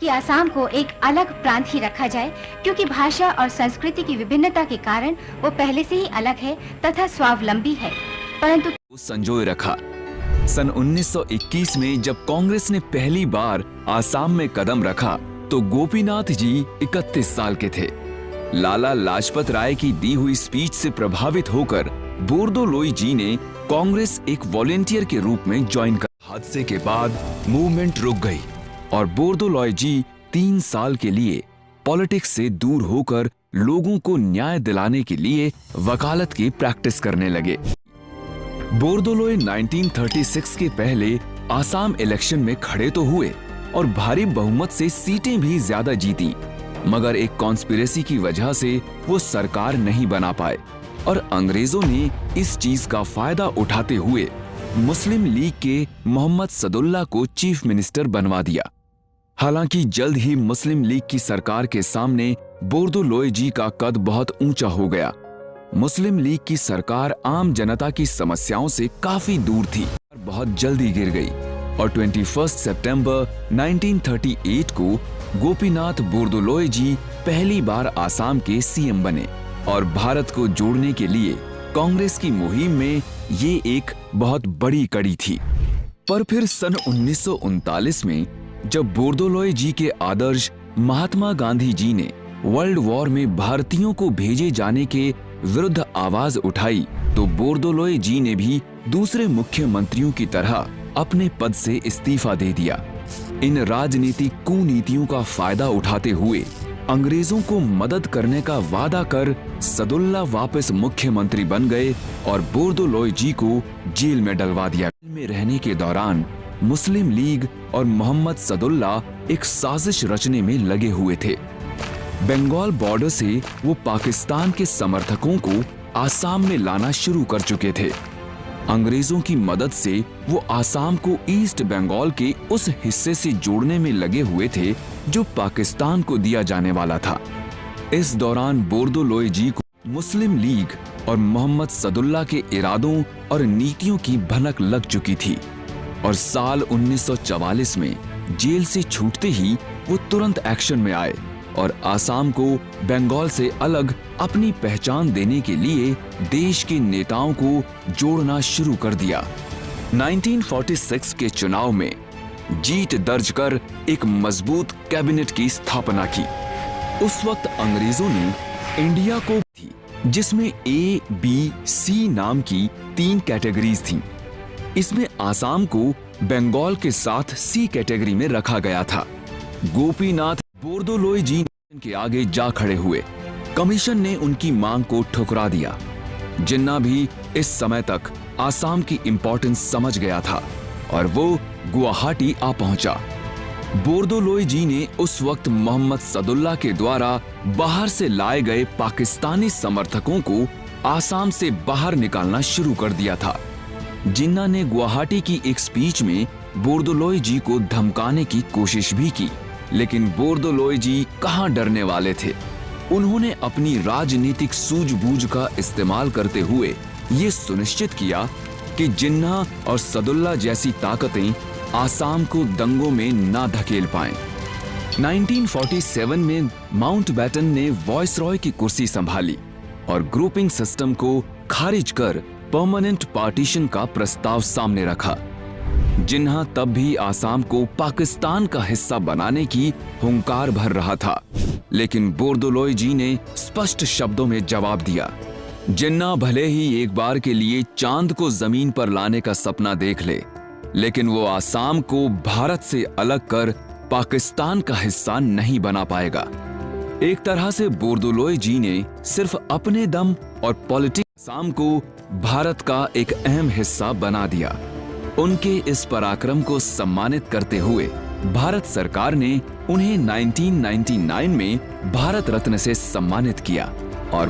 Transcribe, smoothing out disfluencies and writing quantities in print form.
कि आसाम को एक अलग प्रांत ही रखा जाए, क्योंकि भाषा और संस्कृति की विभिन्नता के कारण वो पहले से ही अलग है तथा स्वावलंबी है। परंतु संजोए रखा। सन 1921 में जब कांग्रेस ने पहली बार आसाम में कदम रखा तो गोपीनाथ जी 31 साल के थे। लाला लाजपत राय की दी हुई स्पीच से प्रभावित होकर बोरदोलोई जी ने कांग्रेस एक वॉलेंटियर के रूप में ज्वाइन कर। हादसे के बाद मूवमेंट रुक गई और बोरदोलोई जी 3 साल के लिए पॉलिटिक्स से दूर होकर लोगों को न्याय दिलाने के लिए वकालत की प्रैक्टिस करने लगे। बोरदोलोई 1936 के पहले आसाम इलेक्शन में खड़े तो हुए और भारी बहुमत से सीटें भी ज्यादा जीती, मगर एक कॉन्स्पिरेसी की वजह से वो सरकार नहीं बना पाए और अंग्रेजों ने इस चीज का फायदा उठाते हुए मुस्लिम लीग के मोहम्मद सदुल्ला को चीफ मिनिस्टर बनवा दिया। हालांकि जल्द ही मुस्लिम लीग की सरकार के सामने बोरदोलोई जी का कद बहुत ऊंचा हो गया। मुस्लिम लीग की सरकार आम जनता की समस्याओं से काफी दूर थी और बहुत जल्दी गिर गई और 21 सितंबर 1938 को गोपीनाथ बोरदोलोई जी पहली बार आसाम के सीएम बने और भारत को जोड़ने के लिए कांग्रेस की मुहिम में ये एक बहुत बड़ी कड़ी थी। पर फिर सन 1939 में जब बोरदोलोई जी के आदर्श महात्मा गांधी जी ने वर्ल्ड वॉर में भारतीयों को भेजे जाने के विरुद्ध आवाज उठाई तो बोरदोलोई जी ने भी दूसरे मुख्यमंत्रियों की तरह अपने पद से इस्तीफा दे दिया। इन राजनीतिक कुनीतियों का फायदा उठाते हुए अंग्रेजों को मदद करने का वादा कर सदुल्ला वापस मुख्यमंत्री बन गए और बोरदोलोई जी को जेल में डलवा दिया। जेल में रहने के दौरान मुस्लिम लीग और मोहम्मद सदुल्ला एक साजिश रचने में लगे हुए थे। बंगाल बॉर्डर से वो पाकिस्तान के समर्थकों को आसाम में लाना शुरू कर चुके थे। अंग्रेजों की मदद से वो आसाम को ईस्ट बंगाल के उस हिस्से से जोड़ने में लगे हुए थे जो पाकिस्तान को दिया जाने वाला था। इस दौरान बोरदोलोई जी को मुस्लिम लीग और मोहम्मद सदुल्ला के इरादों और नीतियों की भनक लग चुकी थी और साल 1944 में जेल से छूटते ही वो तुरंत एक्शन में आए और आसाम को बंगाल से अलग अपनी पहचान देने के लिए देश के नेताओं को जोड़ना शुरू कर दिया। 1946 के चुनाव में जीत दर्ज कर एक मजबूत कैबिनेट की स्थापना की। उस वक्त अंग्रेजों ने इंडिया को थी जिसमें ए, बी, सी नाम की 3 कैटेगरीज थीं। इसमें आसाम को बंगाल के साथ सी कैटेगरी में रखा गया था। गोपीनाथ बोरदोलोई जी के आगे जा खड़े हुए। कमीशन ने उनकी मांग को ठुकरा दिया। जिन्ना भी इस समय तक आसाम की इंपॉर्टेंस समझ गया था और वो गुवाहाटी आ पहुंचा। बोरदोलोई जी ने उस वक्त मोहम्मद सदुल्ला के द्वारा बाहर से लाए गए पाकिस्तानी समर्थकों को आसाम से बाहर निकालना शुरू कर दिया था। जिन्ना ने गुवाहाटी की एक स्पीच में बोरदोलोई जी को धमकाने की कोशिश भी की, लेकिन बोरदोलोई जी कहां डरने वाले थे। उन्होंने अपनी राजनीतिक सूझबूझ का इस्तेमाल करते हुए ये सुनिश्चित किया कि जिन्ना और सदुल्ला जैसी ताकतें आसाम को दंगों में ना धकेल पाएं। 1947 में माउंटबेटन ने वायसरॉय की कुर्सी संभाली और ग्रुपिंग सिस्टम को खारिज कर परमानेंट पार्टीशन का प्रस्ताव सामने रखा। जिन्ना तब भी आसाम को पाकिस्तान का हिस्सा बनाने की हुंकार भर रहा था, लेकिन बोरदोलोई जी ने स्पष्ट शब्दों में जवाब दिया। जिन्ना भले ही एक बार के लिए चांद को जमीन पर लाने का सपना देख ले, लेकिन वो आसाम को भारत से अलग कर पाकिस्तान का हिस्सा नहीं बना पाएगा। एक तरह से बोरदोलोई जी ने सिर्फ अपने दम और पॉलिटिक्स आसाम को भारत का एक अहम हिस्सा बना दिया। उनके इस पराक्रम को सम्मानित करते हुए भारत सरकार ने उन्हें 1999 में भारत रत्न से सम्मानित किया और